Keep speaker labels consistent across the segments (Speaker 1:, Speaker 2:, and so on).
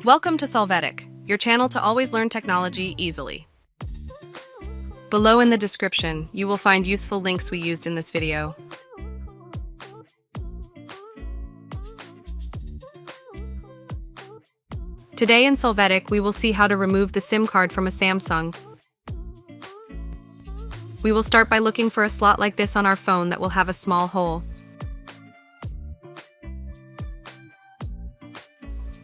Speaker 1: Welcome to Solvetic, your channel to always learn technology easily. Below in the description, you will find useful links we used in this video. Today in Solvetic, we will see how to remove the SIM card from a Samsung. We will start by looking for a slot like this on our phone that will have a small hole.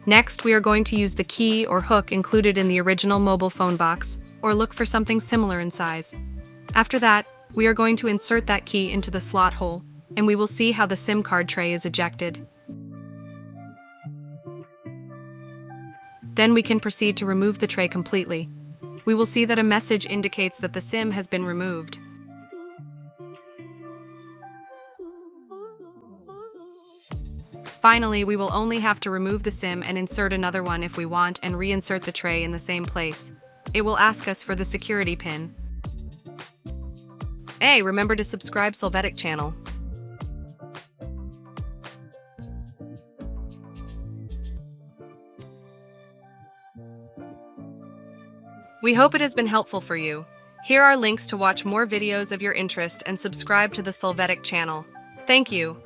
Speaker 1: Next, we are going to use the key or hook included in the original mobile phone box, or look for something similar in size. After that, we are going to insert that key into the slot hole, and we will see how the SIM card tray is ejected. Then we can proceed to remove the tray completely. We will see that a message indicates that the SIM has been removed. Finally, we will only have to remove the SIM and insert another one if we want and reinsert the tray in the same place. It will ask us for the security pin. Hey, remember to subscribe Solvetic channel. We hope it has been helpful for you. Here are links to watch more videos of your interest and subscribe to the Solvetic channel. Thank you.